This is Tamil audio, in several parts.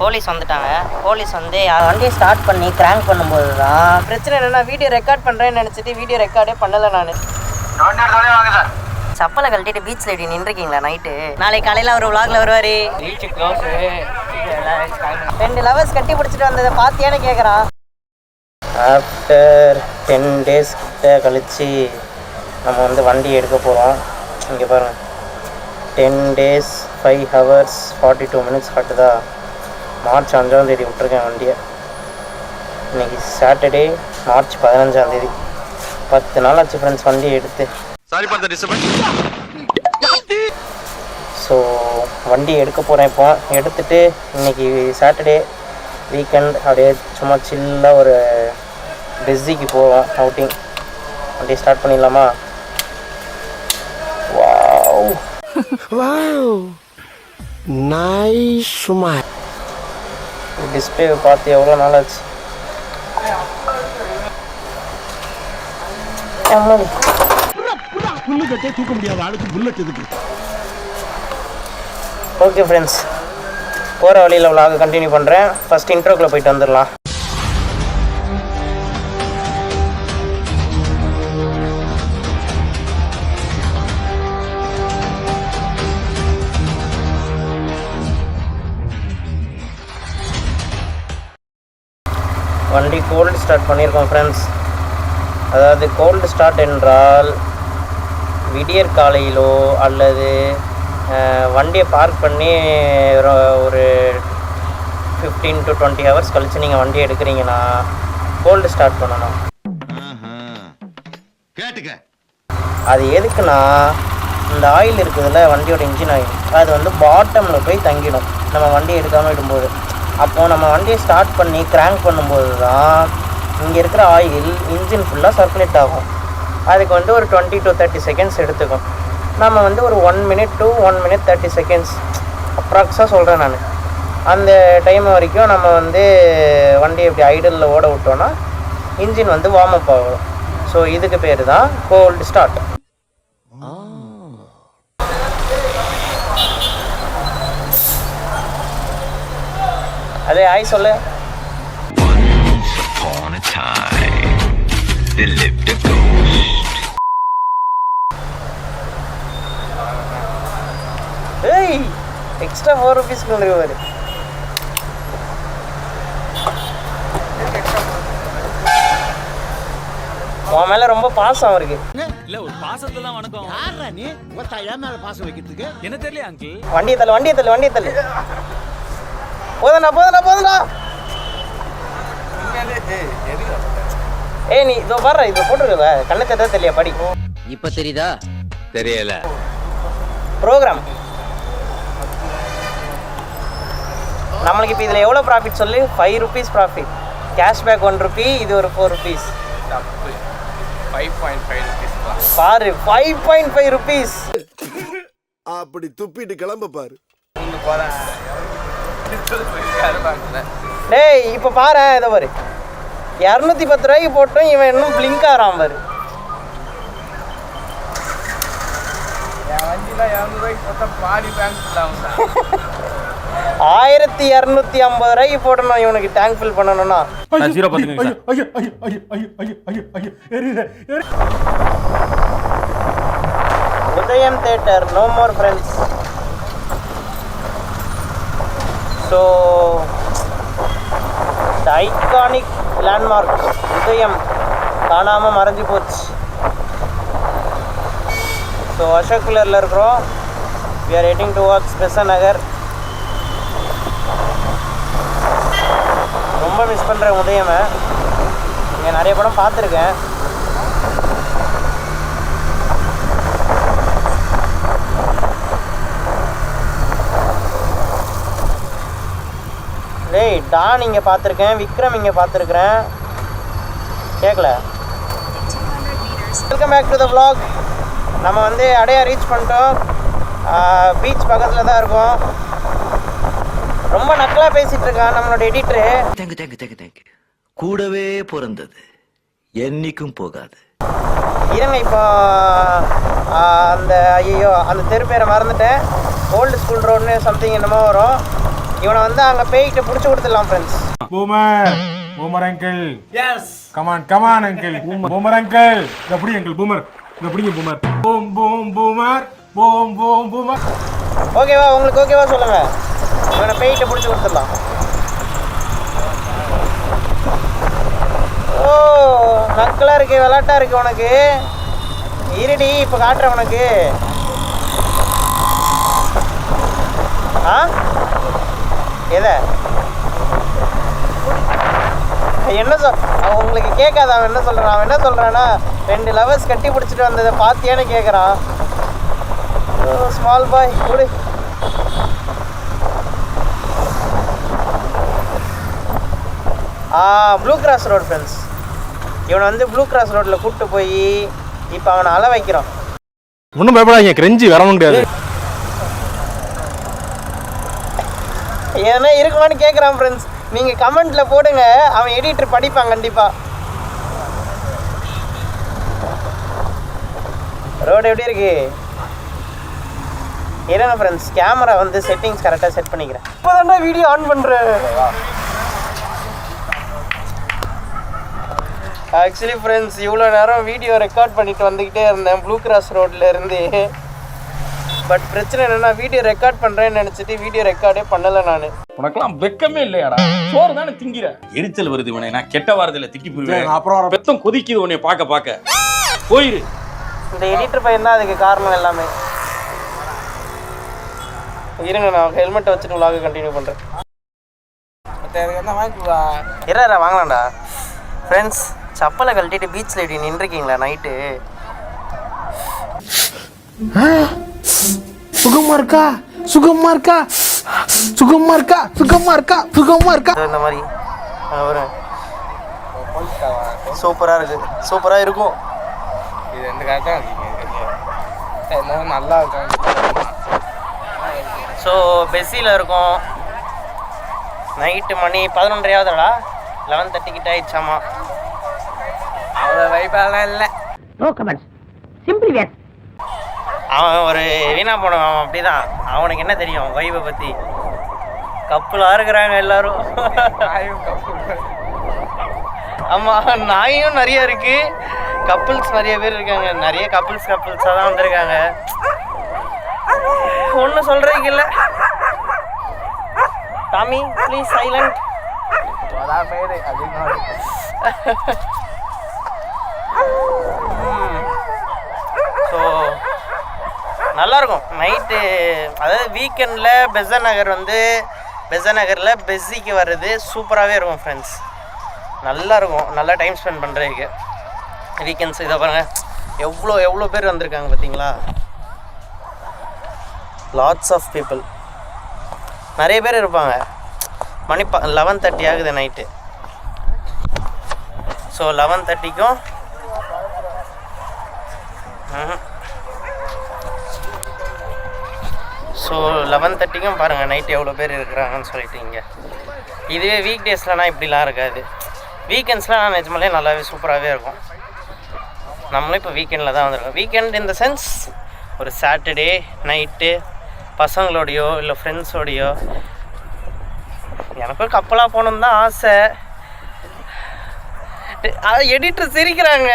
போலீஸ் வந்துட்டாங்க. போலீஸ் வந்து வண்டியை ஸ்டார்ட் பண்ணி கிராங்க் பண்ணும்போது தான் பிரச்சனை. என்னென்னா வீடியோ ரெக்கார்ட் பண்ணுறேன்னு நினச்சிட்டு வீடியோ ரெக்கார்டே பண்ணலை. நான் சப்பலை கழட்டிட்டு பீச்சில் இப்படி நின்றுருக்கீங்களா நைட்டு? நாளைக்கு காலையில் அவர் விளாகில் வருவார். Beach close. 2 லவர்ஸ் கட்டி பிடிச்சிட்டு வந்ததை பார்த்தியானு கேட்குறான். ஆஃப்டர் 10 days கிட்ட கழித்து நம்ம வந்து வண்டி எடுக்க போகிறோம். இங்கே பாருங்கள், 10 days 5 hours 42 minutes காட்டுதா. மார்ச் 5ஆம் தேதி விட்டுருக்கேன் வண்டியை. இன்றைக்கி சாட்டர்டே மார்ச் 15ஆம் தேதி. 10 நாள் ஆச்சு ஃப்ரெண்ட்ஸ் வண்டியை எடுத்து. ஸோ வண்டி எடுக்க போகிறேன். இப்போ எடுத்துகிட்டு இன்றைக்கி சாட்டர்டே வீக்கெண்ட் அப்படியே சும்மா சில்லாக ஒரு பிஸிக்கு போவோம் அவுட்டிங். வண்டி ஸ்டார்ட் பண்ணிடலாமா? டிஸ்பிளே பார்த்து எவ்வளோ நாள் ஆச்சு. ஓகே ஃப்ரெண்ட்ஸ், போகிற வழியில் விலாக கண்டினியூ பண்ணுறேன். ஃபஸ்ட் இன்ட்ரோக்குள்ளே போயிட்டு வந்துடலாம். வண்டி கோல்டு ஸ்டார்ட் பண்ணியிருக்கோம் ஃப்ரெண்ட்ஸ். அதாவது கோல்டு ஸ்டார்ட் என்றால் விடியற் காலையிலோ அல்லது வண்டியை பார்க் பண்ணி ஒரு 15 to 20 hours கழித்து நீங்கள் வண்டி எடுக்கிறீங்கன்னா கோல்டு ஸ்டார்ட் பண்ணணும். அது எதுக்குன்னா, இந்த ஆயில் இருக்குதுல்ல வண்டியோட இன்ஜின் ஆயில், அது வந்து பாட்டமில் போய் தங்கிடும் நம்ம வண்டி எடுக்காமல் விடும்போது. அப்போது நம்ம வண்டியை ஸ்டார்ட் பண்ணி கிராங்க் பண்ணும்போது தான் இங்கே இருக்கிற ஆயில் இன்ஜின் ஃபுல்லாக சர்க்குலேட் ஆகும். அதுக்கு வந்து ஒரு 20 to 30 seconds எடுத்துக்கும். நம்ம வந்து ஒரு 1 minute to 1 minute 30 seconds அப்ராக்ஸாக சொல்கிறேன் நான். அந்த டைம் வரைக்கும் நம்ம வந்து வண்டியை இப்படி ஐடலில் ஓட விட்டோன்னா இன்ஜின் வந்து வார்ம் அப் ஆகும். ஸோ இதுக்கு பேர் தான் கோல்டு ஸ்டார்ட். அதே ஆய் சொல்லு. ஏய், எக்ஸ்ட்ரா 4 rupees கொண்டு வருவாரு. உன் மேல ரொம்ப பாசம் அவருக்கு. இல்ல ஒரு பாசத்துல தான் வணக்கம். யாரா நீ ஒத்தாயா மேல பாசம் வைக்கிறதுக்கு? என்ன தெரியல அங்கிள். வண்டியை தள்ளு. போதனா. ஏய் நீ இதோ பாரு, இதை போட்டுருக்க கண்ணத்தை தான் தெரியல. படி. இப்ப தெரியுதா? தெரியல. ப்ரோக்ராம் நம்மளுக்கு இப்போ இதில் எவ்வளோ ப்ராஃபிட் சொல்லு? 5 rupees ப்ராஃபிட். கேஷ்பேக் 1 rupee, இது ஒரு 4 rupees. 5.5 rupees பாரு, 5.5 rupees. அப்படி துப்பிட்டு கிளம்ப பாரு. டேய் இப்போ பாரு, இதை பாரு, 210 ரூபாய்க்கு போட்டோம். இவன் இன்னும் பிளிங்க் ஆகிறான் பாரு. 1250 ரூபாய்க்கு போடணும் இவனுக்கு டேங்க் ஃபில் பண்ணணும்னா. Udhayam theatre no more friends. So iconic landmark Udhayam காணாமல் மறைஞ்சு போச்சு. ஸோ அசோக் நகரில் இருக்கிறோம். we are heading towards Besant நகர். ரொம்ப மிஸ் பண்ணுறேன் உதயமை. இங்கே நிறைய படம் பார்த்துருக்கேன். டேய் டான் இங்கே பார்த்துருக்கேன், விக்ரம் இங்கே பார்த்துருக்குறேன். கேட்கல. Welcome back to the vlog. நம்ம வந்து அடையா ரீச் பண்ணிட்டோம். பீச் பக்கத்தில் தான் இருக்கோம். ரொம்ப நக்கலாக பேசிகிட்டு இருக்கான் நம்மளோட எடிட்டரு. தேங்க்யூ கூடவே பிறந்தது என்னைக்கும் போகாது. இருங்க, இப்போ அந்த ஐயோ அந்த தெரு பேரை மறந்துட்டேன். ஓல்டு ஸ்கூல் ரோடுன்னு சம்திங் என்னமோ வரும். இவனை வந்து அங்கே பேய்கிட்ட பிடிச்சி கொடுத்துடலாம் friends. Boomer uncle yes come on uncle boomer uncle இத புடி அங்கிள் பூமர் இத புடிங்க பூமர் பூமர் ஓகேவா? உங்களுக்கு ஓகேவா சொல்லுங்க. இவனை பேய்கிட்ட பிடிச்சி கொடுத்துடலாம். ஓ நக்கலாக இருக்கு, விளாட்டா இருக்கு உனக்கு. இருடி இப்போ காட்டுறேன் உனக்கு. ஆ எதை என்ன அவன் உங்களுக்கு கேட்காத. அவன் என்ன சொல்கிறான்? அவன் என்ன சொல்கிறான்னா 2 லவர்ஸ் கட்டி பிடிச்சிட்டு வந்ததை பார்த்தியான்னு கேட்குறான். ஸ்மால் பாய் கொடு. Blue cross road friends. இவனை வந்து ப்ளூ கிராஸ் ரோட்டில் கூப்பிட்டு போய் இப்போ அவனை அழ வைக்கிறான். ஒன்றும் பயப்படாதீங்க, கிரெஞ்சி வர முடியாது. ஏன்னா இருக்குமான்னு கேட்குறான் ஃப்ரெண்ட்ஸ். நீங்கள் கமெண்ட்டில் போடுங்க, அவன் எடிட்டர் படிப்பான் கண்டிப்பாக. ரோடு எப்படி இருக்கு? இருங்க ஃப்ரெண்ட்ஸ், கேமரா வந்து செட்டிங்ஸ் கரெக்டாக செட் பண்ணிக்கிறேன். இப்போ தானே வீடியோ ஆன் பண்ணுறேன். ஆக்சுவலி ஃப்ரெண்ட்ஸ், இவ்வளோ நேரம் வீடியோ ரெக்கார்ட் பண்ணிட்டு வந்துக்கிட்டே இருந்தேன் ப்ளூ கிராஸ் ரோட்டில் இருந்து. பட் பிரச்சனை என்னன்னா, வீடியோ ரெக்கார்ட் பண்ணுறேன்னு நினச்சிட்டு வீடியோ ரெக்கார்டே பண்ணலை நான். உனக்கெல்லாம் வெக்கமே இல்லையாடா? சோறு தானே திங்கிற. எரிச்சல் வருது இவனை. நான் கெட்ட வாரத்தில் திக்கி போயிடுவேன். அப்புறம் பெத்தம் கொதிக்குது உன்னை பார்க்க போயிரு. இந்த எடிட்டர் பையன் தான் அதுக்கு காரணம் எல்லாமே. இருங்க, நான் ஹெல்மெட்டை வச்சுட்டு vlog கண்டினியூ பண்ணுறேன். இரா வாங்கலாம்டா ஃப்ரெண்ட்ஸ். சப்பலை கழட்டிட்டு பீச்சில் இப்படி நின்றுருக்கீங்களா நைட்டு? சுகமா இருக்கா இந்த மாதிரி ஒரு சூப்பராக இருக்கு, சூப்பராக இருக்கும். இது எந்த காட்டும் நல்லா இருக்கும். ஸோ பெஸ்ஸில் இருக்கும். நைட்டு மணி 11:30 11:30 கிட்ட ஆயிடுச்சாமா. அவ்வளோ வைப்பாலாம் இல்லை. அவன் ஒரு வீணா போனவன். அவன் அப்படிதான். அவனுக்கு என்ன தெரியும் வைபை பற்றி? கப்புலாக இருக்கிறாங்க எல்லாரும். ஆமாம், நாயும் நிறைய இருக்கு, கப்புள்ஸ் நிறைய பேர் இருக்காங்க. நிறைய கப்புள்ஸாக தான் வந்திருக்காங்க. ஒன்றும் சொல்கிறதுக்கு இல்லை. Tommy please silent. ஸோ நல்லாயிருக்கும் நைட்டு. அதாவது வீக்கெண்டில் பெசன் நகரில் பெஸ்ஸிக்கு வர்றது சூப்பராகவே இருக்கும் ஃப்ரெண்ட்ஸ். நல்லாயிருக்கும், நல்லா டைம் ஸ்பெண்ட் பண்ணுறதுக்கு வீக்கெண்ட்ஸ். இதை பாருங்கள், எவ்வளோ பேர் வந்திருக்காங்க பார்த்தீங்களா? லாட்ஸ் ஆஃப் பீப்புள், நிறைய பேர் இருப்பாங்க. மணி 11:30 ஆகுது நைட்டு. ஸோ 11:30க்கும் பாருங்கள் நைட்டு எவ்வளோ பேர் இருக்கிறாங்கன்னு சொல்லிட்டு. இங்கே இதுவே வீக் டேஸ்லனா இப்படிலாம் இருக்காது. வீக்கெண்ட்ஸ்லாம் நிஜமாலே நல்லாவே சூப்பராகவே இருக்கும். நம்மளும் இப்போ வீக்கெண்டில் தான் வந்திருக்கோம். வீக்கெண்ட் இந்த சென்ஸ் ஒரு சாட்டர்டே நைட்டு பசங்களோடையோ இல்லை ஃப்ரெண்ட்ஸோடையோ. எனக்கும் கப்பலாக போகணுன்னு தான் ஆசை. எடிட்டர் சிரிக்கிறான்.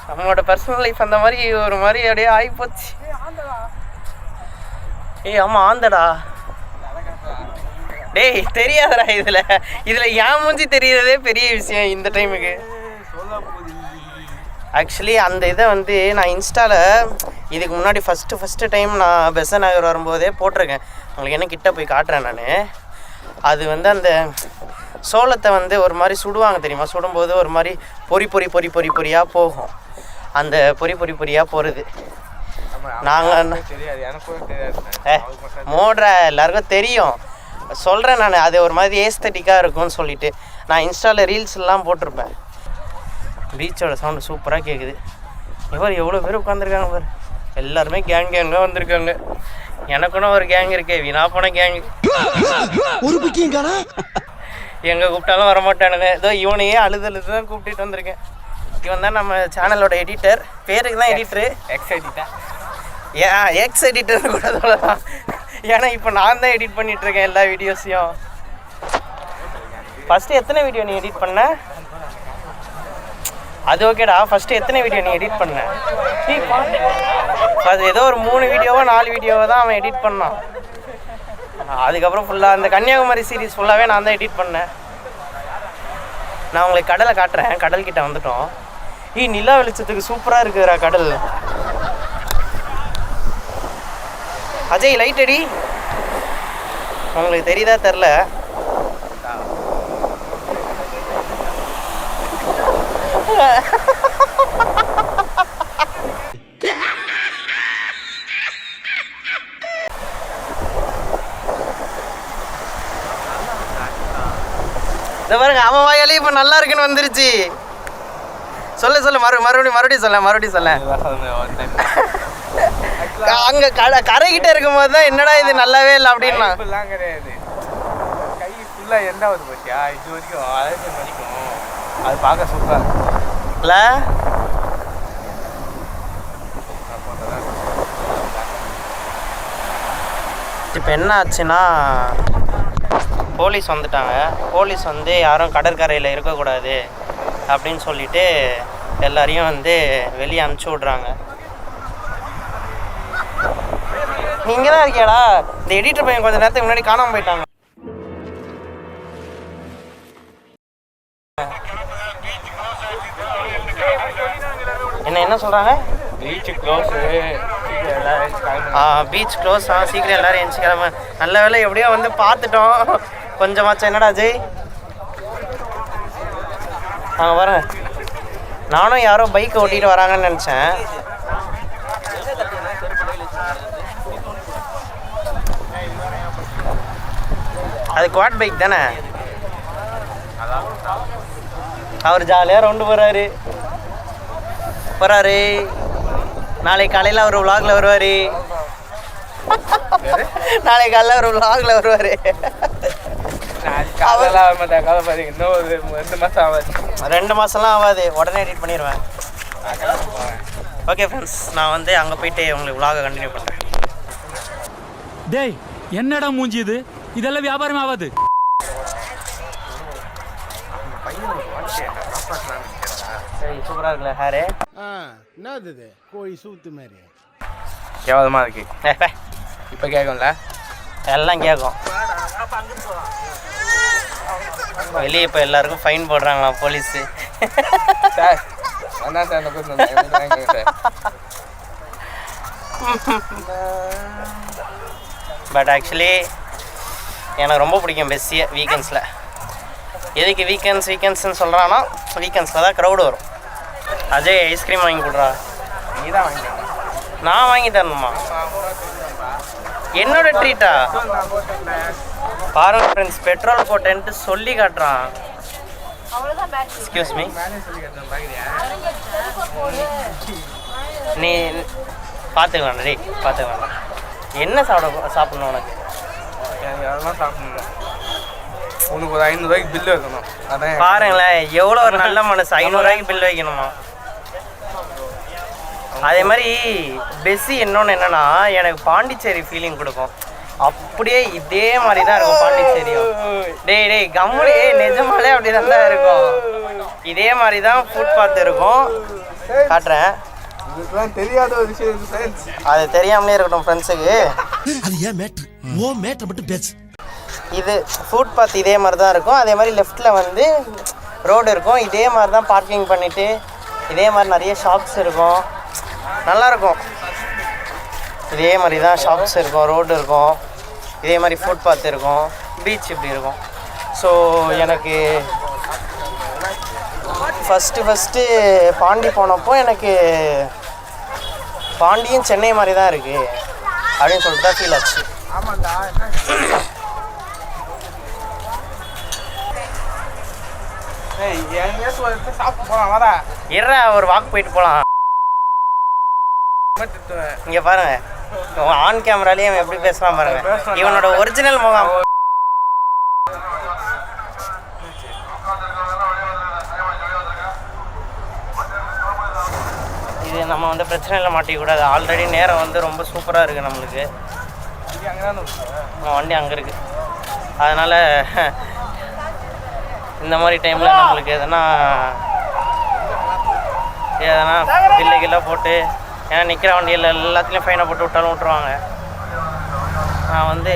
நம்மளோட பர்சனல் லைஃப் அந்த மாதிரி ஒரு மாதிரி அப்படியே ஆகிப்போச்சு. ஆமாம் ஆந்தடா. டேய் தெரியாதடா. இதில் ஏன் மூஞ்சி தெரியுறதே பெரிய விஷயம் இந்த டைமுக்கு. ஆக்சுவலி அந்த இதை வந்து நான் இன்ஸ்டாவில் இதுக்கு முன்னாடி ஃபஸ்ட்டு டைம் நான் பெசன் நகர் வரும்போதே போட்டிருக்கேன். உங்களுக்கு என்ன கிட்ட போய் காட்டுறேன் நான். அது வந்து அந்த சோளத்தை வந்து ஒரு மாதிரி சுடுவாங்க தெரியுமா? சுடும்போது ஒரு மாதிரி பொறியாக போகும். அந்த பொறியாக போகிறது நாங்கள் மோடுற எல்லாருக்கும் தெரியும். சொல்கிறேன் நான். அது ஒரு மாதிரி ஏஸ்தட்டிக்காக இருக்கும்னு சொல்லிட்டு நான் இன்ஸ்டாவில் ரீல்ஸ்லாம் போட்டிருப்பேன். பீச்சோட சவுண்டு சூப்பராக கேட்குது. எவ்வளோ பேர் உட்காந்துருக்காங்க பாரு. எல்லாருமே கேங்காக வந்திருக்காங்க. எனக்குன்னு ஒரு கேங் இருக்கே, வீணா போன கேங்கு. எங்கே கூப்பிட்டாலும் வரமாட்டானுங்க. ஏதோ இவனையே அழுது தான் கூப்பிட்டுட்டு வந்திருக்கேன். இவன் தான் நம்ம சேனலோட எடிட்டர். பேருக்கு தான் எடிட்டரு. எக்ஸ் எடிட்டர் கூட சொல்லலாம். ஏன்னா இப்போ நான் தான் எடிட் பண்ணிகிட்ருக்கேன் எல்லா வீடியோஸையும். ஃபஸ்ட்டு எத்தனை வீடியோ நீ எடிட் பண்ண? அது ஓகேடா. ஃபஸ்ட்டு எத்தனை வீடியோ நீ எடிட் பண்ண? அது ஏதோ ஒரு 3 வீடியோவோ 4 வீடியோவோ தான் அவன் எடிட் பண்ணான். அதுக்கப்புறம் ஃபுல்லாக அந்த கன்னியாகுமரி சீரீஸ் ஃபுல்லாகவே நான் தான் எடிட் பண்ணேன். நான் உங்களுக்கு கடலை காட்டுறேன். கடல்கிட்ட வந்துட்டோம். நிலா வெளிச்சத்துக்கு சூப்பராக இருக்குதுடா கடல். அஜய் லைட் அடி. உங்களுக்கு தெரியுதா தெரில. இந்த பாருங்க அவன் வாயாலே இப்போ நல்லா இருக்குன்னு வந்துருச்சு. சொல்லு மறுபடியும் சொல்ல. அங்கே கரைக்கிட்ட இருக்கும்போது தான் என்னடா இது நல்லாவே இல்லை அப்படின்னா கிடையாது. கை ஃபுல்லாக எண்டாவது போச்சியா இது வரைக்கும் அழகு வரைக்கும் அது பார்க்க சூப்பராக இல்லை. இப்போ என்ன ஆச்சுன்னா போலீஸ் வந்துட்டாங்க. போலீஸ் வந்து யாரும் கடற்கரையில் இருக்கக்கூடாது அப்படின்னு சொல்லிட்டு எல்லாரையும் வந்து வெளியே அனுப்பிச்சி விட்றாங்க. நீங்க தான் இருக்கியாடா? இந்த எடிட்டர் பையன் கொஞ்சம் நேரத்துக்கு முன்னாடி காணாமல் போயிட்டாங்க. என்ன சொல்றாங்க? Beach close. Beach close. சீக்கிரம் எல்லாரும் எந்திச்சு கிளம்ப. நல்ல வேலை எப்படியோ வந்து பார்த்துட்டோம் கொஞ்சமாச்சும். என்னடா அஜய் பாருங்க. நானும் யாரோ பைக் ஓட்டிகிட்டு வராங்கன்னு நினச்சேன். அது குவாட் பைக் தானே. அவர் ஜாலியாக ரவுண்டு போகிறாரு. நாளைக்கு காலையில் அவர் விலாகில் வருவார். நாளைக்கு காலையில் அவர் விலாகில் வருவார். இன்னும் ஒரு 2 மாதம் ஆகாது. 2 மாதம்லாம் ஆகாது. உடனே எடிட் பண்ணிடுவேன். ஓகே ஃப்ரெண்ட்ஸ், நான் வந்து அங்கே போயிட்டு உங்களுக்கு விலாகை கண்டினியூ பண்ணுறேன். டேய் என்னடா மூஞ்சி இது? இதெல்லாம் வியாபாரம் ஆகாது. சரி சூப்பராக இருக்குல்ல ஹேரு? என்னது இது கோழி சூத்து மாதிரி கேவலமாக இருக்கு. இப்போ கேட்கும்ல? எல்லாம் கேட்கும். வெளியே இப்போ எல்லாருக்கும் ஃபைன் போடுறாங்களா போலீஸு? சார் அண்ணா சார் சார். பட் ஆக்சுவலி எனக்கு ரொம்ப பிடிக்கும் பெஸ்ஸியை வீக்கெண்ட்ஸில். எதுக்கு வீக்கெண்ட்ஸ்ன்னு சொல்கிறான்னா வீக்கெண்ட்ஸில் தான் க்ரௌடு வரும். அஜய் ஐஸ்கிரீம் வாங்கி கொடுறா. நீ தான் வாங்கி நான் வாங்கி தரணுமா? என்னோட ட்ரீட்டா? பாருங்க ஃப்ரெண்ட்ஸ், பெட்ரோல் போட்டேன்ட்டு சொல்லி காட்டுறான். எக்ஸ்கியூஸ் மீ, நீ பார்த்துக்கலாம் டே பார்த்துக்கலாம். என்ன சாப்பிடணும் உனக்கு? அதெல்லாம் சாப்பிடணும். உனக்கு ஒரு 500 ரூபாய்க்கு பில்லு வைக்கணும். அதான் பாருங்களேன் எவ்வளோ ஒரு நல்ல மனசு. 500 ரூபாய்க்கு பில் வைக்கணுமா? அதே மாதிரி பெஸ்ஸி இன்னொன்று என்னன்னா எனக்கு பாண்டிச்சேரி ஃபீலிங் கொடுக்கும். அப்படியே இதே மாதிரி தான் இருக்கும் பாண்டிச்சேரியும். டேய் கம்முனே நிஜமாலே அப்படி தான் இருக்கும். இதே மாதிரி தான் ஃபுட்பாத் இருக்கும். காட்டுறேன். தெரியாத ஒரு விஷயம். அது தெரியாமலே இருக்கட்டும் ஃப்ரெண்ட்ஸுக்கு. அது ஏன் மேட்ரு? ஓ மேட்ரு மட்டும் பேசு. இது ஃபுட்பாத் இதே மாதிரி தான் இருக்கும். அதே மாதிரி லெஃப்டில் வந்து ரோடு இருக்கும். இதே மாதிரி தான் பார்க்கிங் பண்ணிவிட்டு இதே மாதிரி நிறைய ஷாப்ஸ் இருக்கும். நல்லாயிருக்கும். இதே மாதிரி தான் ஷாப்ஸ் இருக்கும், ரோடு இருக்கும், இதே மாதிரி ஃபுட்பாத் இருக்கும், பீச் இப்படி இருக்கும். ஸோ எனக்கு ஃபஸ்ட்டு பாண்டி போனப்போ எனக்கு பாண்டியும் சென்னை மாதிரி தான் இருக்குது அப்படின்னு சொல்லிட்டு தான் ஃபீல் ஆச்சு. ஆமாண்டா. சாப்பிட்டு போகலாம் வாடா. இருடா ஒரு வாக் போயிட்டு போகலாம். இங்கே பாருங்க ஆன் கேமராலேயே அவன் எப்படி பேசுகிறான் பாருங்க. இவனோட ஒரிஜினல் முகம். நம்ம வந்து பிரச்சனையில் மாட்டிக்கூடாது. ஆல்ரெடி நேரம் வந்து ரொம்ப சூப்பராக இருக்குது நம்மளுக்கு. நம்ம வண்டி அங்கே இருக்குது. அதனால் இந்த மாதிரி டைமில் நம்மளுக்கு எதனா பில்லுக்கெல்லாம் போட்டு, ஏன்னா நிற்கிற வண்டியில் எல்லாத்துலேயும் ஃபைனை போட்டு விட்டாலும் விட்ருவாங்க. நான் வந்து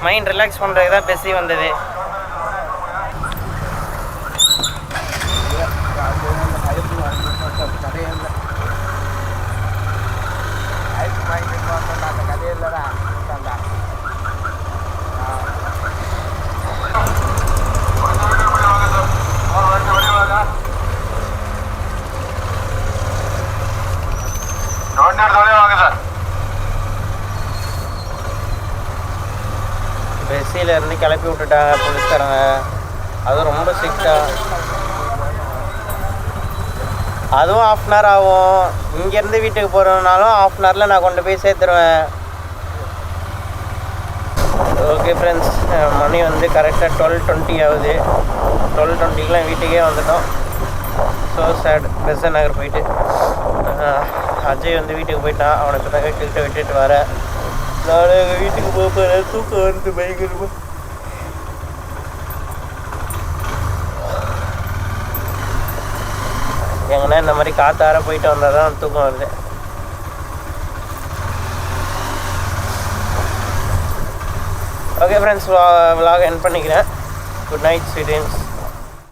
மைண்ட் ரிலாக்ஸ் பண்ணுறதுக்கு தான் பெஸ்ஸி வந்தது. பெஸ்ஸிலேருந்து கிளப்பி விட்டுட்டாங்க போலீஸ்காரங்க. அதுவும் ரொம்ப ஸ்ட்ரிக்டாக. அதுவும் 1/2 அன் ஹவர் ஆகும். இங்கேருந்து வீட்டுக்கு போகிறதுனாலும் 1/2 அன் ஹவரில் நான் கொண்டு போய் சேர்த்துருவேன். ஓகே ஃப்ரெண்ட்ஸ், மணி வந்து கரெக்டாக 12:20 ஆகுது. 12:20க்கெலாம் வீட்டுக்கே வந்துட்டோம். So sad. பெசன்ட் நகர் போயிட்டு அஜய் வந்து வீட்டுக்கு போயிட்டான். அவனை இப்போ தான் கிட்ட விட்டுட்டு வரேன். நான் எங்கள் வீட்டுக்கு போகிறேன். தூக்கம் வந்து பயங்கரமாக. எங்கன்னா இந்த மாதிரி காத்தார போயிட்டு வந்தால் தான் தூக்கம் வருது. ஓகே ஃப்ரெண்ட்ஸ், vlog எண்ட் பண்ணிக்கிறேன். Good night sweet dreams.